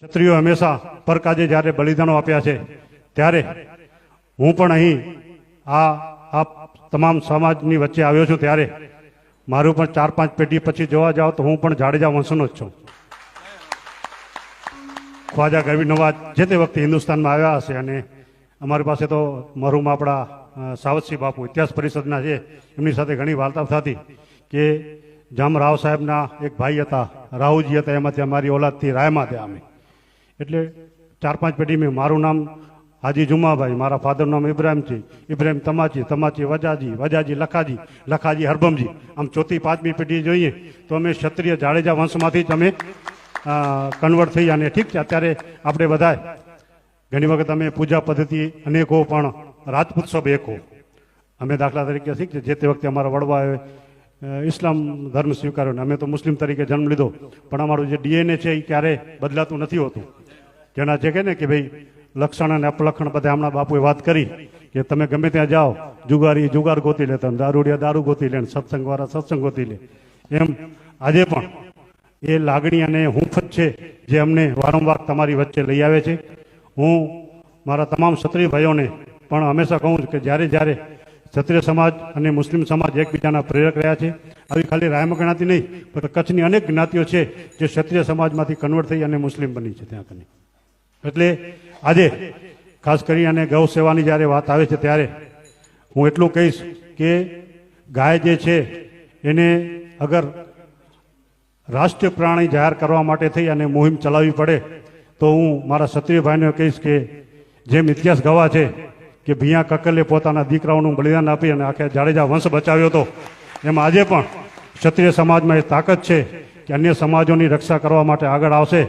ક્ષત્રિયો હંમેશા પરકાજે જ્યારે બલિદાનો આપ્યા છે ત્યારે હું પણ અહીં આ તમામ સમાજની વચ્ચે આવ્યો છું ત્યારે મારું પણ 4-5 પેઢી પછી જોવા જાવ તો હું પણ જાડેજા વંશનો જ છું. ખ્વાજા ગરીબ નવાજ જે તે વખતે હિન્દુસ્તાનમાં આવ્યા હશે અને અમારી પાસે તો મરહુમ આપણા સાવતસિંહ બાપુ ઇતિહાસ પરિષદના છે, એમની સાથે ઘણી વાર્તા થતી કે જામ રાવ સાહેબના એક ભાઈ હતા, રાહુજી હતા, એમાંથી અમારી ઓલાદથી રાયમાં થયા અમે. એટલે 4-5 પેઢી મેં મારું નામ હાજી જુમાભાઈ, મારા ફાધરનું નામ ઇબ્રાહિમજી, ઇબ્રાહિમ તમાચી, તમાચી વજાજી, વજાજી લખાજી, લખાજી હરભમજી. આમ 4થી 5મી પેઢી જોઈએ તો અમે ક્ષત્રિય જાડેજા વંશમાંથી જ અમે કન્વર્ટ થઈ. અને ઠીક છે, અત્યારે આપણે બધા ઘણી વખત અમે પૂજા પદ્ધતિ અનેકો પણ રાજપૂત સબ એકો. અમે દાખલા તરીકે ઠીક છે, જે તે વખતે અમારા વડવાએ ઇસ્લામ ધર્મ સ્વીકાર્યો ને અમે તો મુસ્લિમ તરીકે જન્મ લીધો, પણ અમારું જે ડીએનએ છે એ ક્યારેય બદલાતું નથી હોતું. જેના જે કહે ને કે ભાઈ લક્ષણ અને અપલક્ષણ બધા હમણાં બાપુએ વાત કરી કે તમે ગમે ત્યાં જાઓ, જુગારી જુગાર ગોતી લેતા, દારૂડિયા દારૂ ગોતી લે, સત્સંગવાળા સત્સંગ ગોતી લે. એમ આજે પણ એ લાગણી અને હૂંફ જ છે જે અમને વારંવાર તમારી વચ્ચે લઈ આવે છે. હું મારા તમામ ક્ષત્રિય ભાઈઓને પણ હંમેશા કહું છું કે જ્યારે જ્યારે ક્ષત્રિય સમાજ અને મુસ્લિમ સમાજ એકબીજાના પ્રેરક રહ્યા છે, આવી ખાલી રાયમાં જ્ઞાતિ નહીં પણ કચ્છની અનેક જ્ઞાતિઓ છે જે ક્ષત્રિય સમાજમાંથી કન્વર્ટ થઈ અને મુસ્લિમ બની છે ત્યાં કને. એટલે આજે ખાસ કરી અને ગૌ સેવાની જ્યારે વાત આવે છે ત્યારે હું એટલું કહીશ કે ગાય જે છે એને અગર રાષ્ટ્રીય પ્રાણી જાહેર કરવા માટે થઈ અને મુહિમ ચલાવવી પડે તો હું મારા ક્ષત્રિય ભાઈને કહીશ કે જેમ ઇતિહાસ ગવા છે કે ભીયા કકલે પોતાના દીકરાઓનું બલિદાન આપી અને આખે જાડેજા વંશ બચાવ્યો હતો, એમ આજે પણ ક્ષત્રિય સમાજમાં એ તાકાત છે કે અન્ય સમાજોની રક્ષા કરવા માટે આગળ આવશે.